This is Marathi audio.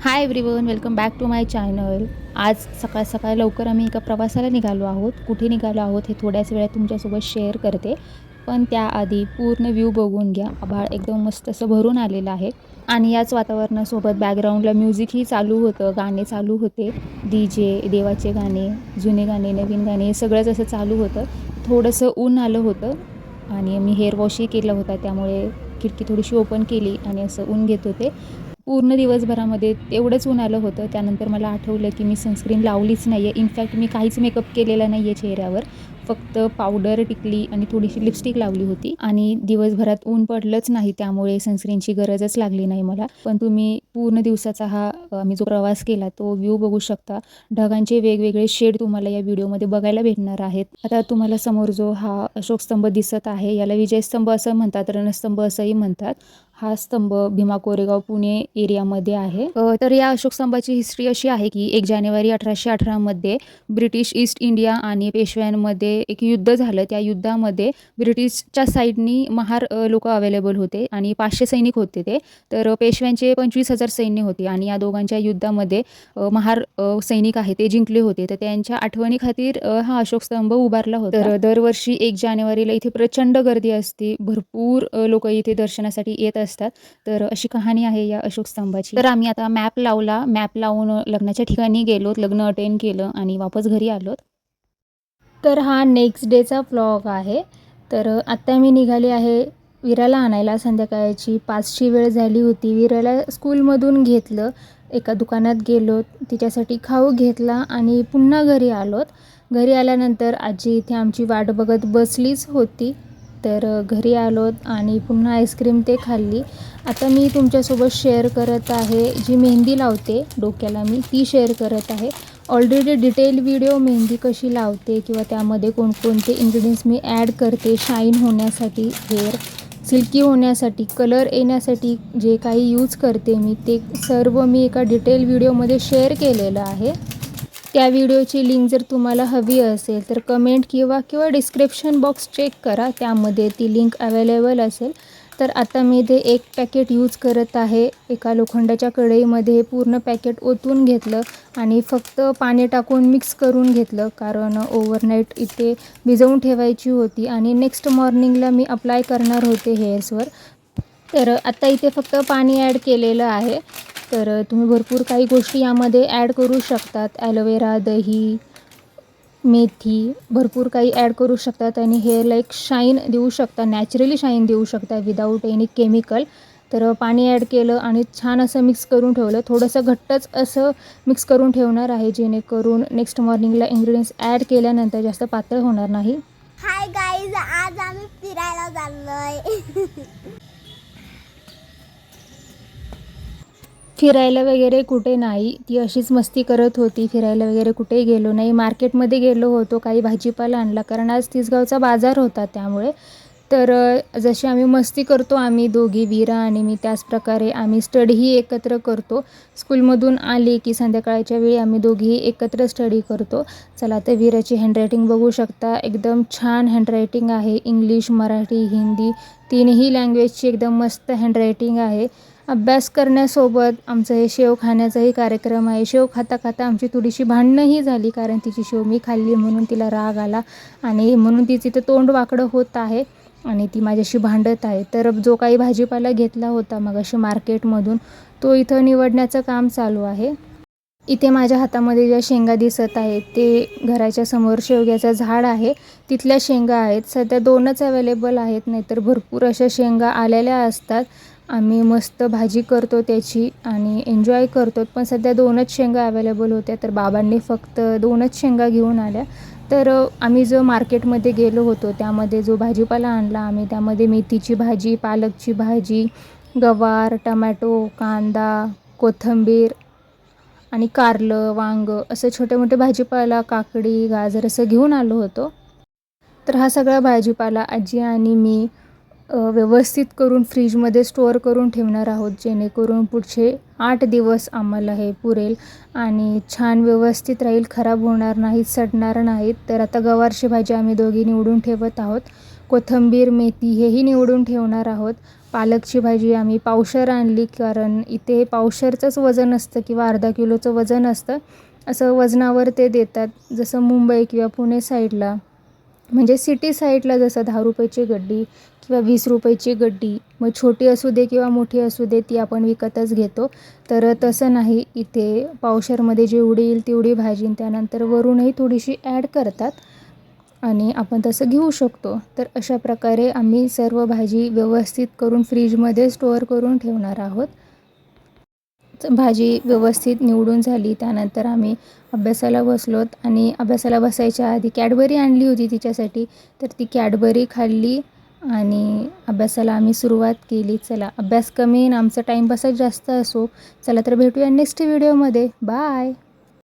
High everyone, welcome back to my channel. आज सकाळ सकाळ लवकर आम्ही एका प्रवासाला निघालो आहोत. कुठे निघालो आहोत हे थोड्याच वेळात तुमच्यासोबत शेअर करते. पण त्याआधी पूर्ण व्ह्यू बघून घ्या. आभाळ एकदम मस्त असं भरून आलेलं आहे आणि याच वातावरणासोबत बॅकग्राऊंडला म्युझिकही चालू होतं, गाणे चालू होते. DJ, देवाचे गाणे, जुने गाणे, नवीन गाणे सगळंच असं चालू होतं. थोडंसं ऊन आलं होतं आणि मी हेअर वॉशही केला होता, त्यामुळे खिडकी थोडीशी ओपन केली आणि असं ऊन घेत होते. पूर्ण दिवसभरामध्ये तेवढंच ऊन आलं होतं. त्यानंतर मला आठवलं की मी सनस्क्रीन लावलीच नाही आहे. इनफॅक्ट मी काहीच मेकअप केलेला नाही आहे चेहऱ्यावर. फक्त पावडर, टिकली आणि थोडीशी लिपस्टिक लावली होती आणि दिवसभरात ऊन पडलंच नाही, त्यामुळे सनस्क्रीनची गरजच लागली नाही मला. पण तुम्ही पूर्ण दिवसाचा आम्ही जो प्रवास केला तो व्ह्यू बघू शकता. ढगांचे वेगवेगळे शेड तुम्हाला या व्हिडिओमध्ये बघायला भेटणार आहेत. आता तुम्हाला समोर जो हा अशोक स्तंभ दिसत आहे, याला विजय स्तंभ असं म्हणतात, रणस्तंभ असंही म्हणतात. हा स्तंभ भीमा कोरेगाव पुणे एरियामध्ये आहे. तर या अशोक स्तंभाची हिस्ट्री अशी आहे की 1 जानेवारी 1818 मध्ये ब्रिटिश ईस्ट इंडिया आणि पेशव्यांमध्ये एक युद्ध झालं. त्या युद्धामध्ये ब्रिटिशच्या साईडनी महार लोक अवेलेबल होते आणि 500 सैनिक होते ते. तर पेशव्यांचे 25,000 सैन्य होते आणि या दोघांच्या युद्धामध्ये महार सैनिक आहे ते जिंकले होते. तर त्यांच्या आठवणीखातीर हा अशोक स्तंभ उभारला होता. तर दरवर्षी 1 जानेवारीला इथे प्रचंड गर्दी असते. भरपूर लोक इथे दर्शनासाठी येत असतात. तर अशी कहाणी आहे या अशोक स्तंभाची. तर आम्ही आता मॅप लावला. मॅप लावून लग्नाच्या ठिकाणी गेलो, लग्न अटेंड केलं आणि वापस घरी आलो. तर हा नेक्स्ट डेचा व्लॉग आहे. तर आत्ता मी निघाले आहे विराला आणायला. संध्याकाळची 5ची वेळ झाली होती. विराला स्कूलमधून घेतलं, एका दुकानात गेलो, तिच्यासाठी खाऊ घेतला आणि पुन्हा घरी आलोत. घरी आल्यानंतर आजी इथे आमची वाट बघत बसलीच होती. तर घरी आलोत आणि पुन्हा आईस्क्रीम ते खाल्ली. आता मी तुमच्यासोबत शेअर करत आहे जी मेहंदी लावते डोक्याला मी, ती शेअर करत आहे. ऑलरेडी डिटेल व्हिडिओ मेहंदी कशी लावते किंवा त्यामध्ये कोणकोणते इन्ग्रेडियंट्स मी ॲड करते शाईन होण्यासाठी, हेअर सिल्की होण्यासाठी, कलर येण्यासाठी जे काही यूज करते मी, ते सर्व मी एका डिटेल व्हिडिओमध्ये शेअर केलेलं आहे. त्या व्हिडिओची लिंक जर तुम्हाला हवी असेल तर कमेंट किंवा डिस्क्रिप्शन बॉक्स चेक करा, त्यामध्ये ती लिंक अवेलेबल असेल. तर आता मी ते एक पॅकेट यूज करत आहे. एका लोखंडाच्या कढईमध्ये हे पूर्ण पॅकेट ओतून घेतलं आणि फक्त पाणी टाकून मिक्स करून घेतलं, कारण ओव्हरनाईट इथे भिजवून ठेवायची होती आणि नेक्स्ट मॉर्निंगला मी अप्लाय करणार होते हेअर्सवर. तर आता इथे फक्त पाणी ॲड केलेलं आहे. तर तुम्ही भरपूर काही गोष्टी यामध्ये ॲड करू शकतात. ॲलोवेरा, दही, मेथी, भरपूर काही ॲड करू शकतात आणि हेअरला एक शाईन देऊ शकता, नॅचरली शाईन देऊ शकता विदाऊट एनी केमिकल. तर पाणी ॲड केलं आणि छान असं मिक्स करून ठेवलं. थोडंसं घट्टच असं मिक्स करून ठेवणार आहे, जेणेकरून नेक्स्ट मॉर्निंगला इन्ग्रेडियंट्स ॲड केल्यानंतर जास्त पातळ होणार नाही. हाय गाईज, आज आम्ही फिरायला चाललोय. फिरायला वगैरे कुठे नाही, ती अशीच मस्ती करत होती. फिरायला वगैरे कुठेही गेलो नाही. मार्केटमध्ये गेलो होतो, काही भाजीपाला आणला, कारण आज तिसगावचा बाजार होता त्यामुळे. तर जशी आम्ही मस्ती करतो आम्ही दोघी, वीरा आणि मी, त्याचप्रकारे आम्ही स्टडीही एकत्र करतो. स्कूलमधून आली की संध्याकाळच्या वेळी आम्ही दोघीही एकत्र स्टडी करतो. चला, तर वीराची हँडरायटिंग बघू शकता, एकदम छान हँडरायटिंग आहे. इंग्लिश, मराठी, हिंदी तिन्ही लँग्वेजची एकदम मस्त हँडरायटिंग आहे. अभ्यास करण्यासोबत आमचं हे शेव खाण्याचाही कार्यक्रम आहे. शेव खाता खाता आमची थोडीशी भांडणंही झाली, कारण तिची शेव मी खाल्ली म्हणून तिला राग आला आणि म्हणून तिचं इथं तोंड वाकडं होत आहे आणि ती माझ्याशी भांडत आहे. तर जो काही भाजीपाला घेतला होता मगाशी मार्केटमधून, तो इथं निवडण्याचं काम चालू आहे. इथे माझ्या हातामध्ये ज्या शेंगा दिसत आहेत ते घराच्या समोर शेवग्याचं झाड आहे, तिथल्या शेंगा आहेत. सध्या 2च अवेलेबल आहेत, नाहीतर भरपूर अशा शेंगा आलेल्या असतात. आम्ही मस्त भाजी करतो त्याची आणि एन्जॉय करतो. पण सध्या 2च शेंगा अवेलेबल होत्या, तर बाबांनी फक्त 2च शेंगा घेऊन आल्या. तर आम्ही जो मार्केटमध्ये गेलो होतो त्यामध्ये जो भाजीपाला आणला आम्ही, त्यामध्ये मेथीची भाजी, पालकची भाजी, गवार, टमॅटो, कांदा, कोथिंबीर आणि कारलं, वांगं असं छोटे मोठे भाजीपाला, काकडी, गाजर असं घेऊन आलो होतो. तर हा सगळा भाजीपाला आजी आणि मी व्यवस्थित करून फ्रीजमध्ये स्टोअर करून ठेवणार आहोत, जेणेकरून पुढचे 8 दिवस आम्हाला हे पुरेल आणि छान व्यवस्थित राहील, खराब होणार नाहीत, सडणार नाहीत. तर आता गवारची भाजी आम्ही दोघी निवडून ठेवत आहोत. कोथिंबीर, मेथी हेही निवडून ठेवणार आहोत. पालकची भाजी आम्ही पावशेर आणली, कारण इथे पावशेरचंच वजन असतं किंवा अर्धा किलोचं वजन असतं. असं वजनावर ते देतात. जसं मुंबई किंवा पुणे साईडला, म्हणजे सिटी साईडला जसं 10 रुपयाची गड्डी किंवा 20 रुपयाची गड्डी, मग छोटी असू दे किंवा मोठी असू दे ती आपण विकतच घेतो. तर तसं नाही, इथे पावशेरमध्ये जेवढी येईल तेवढी भाजी, त्यानंतर वरूनही थोडीशी ॲड करतात आणि आपण तसं घेऊ शकतो. तर अशा प्रकारे आम्ही सर्व भाजी व्यवस्थित करून फ्रीजमध्ये स्टोअर करून ठेवणार आहोत. भाजी व्यवस्थित निवडून झाली, त्यानंतर आम्ही अभ्यासाला बसलोत आणि अभ्यासाला बसायच्या आधी कॅडबरी आणली होती तिच्यासाठी, तर ती कॅडबरी खाल्ली आणि अभ्यासाला आम्ही सुरुवात केली. चला, अभ्यास कमी आणि आमचा टाईमपासच जास्त असो. चला तर भेटूया नेक्स्ट व्हिडिओमध्ये. बाय.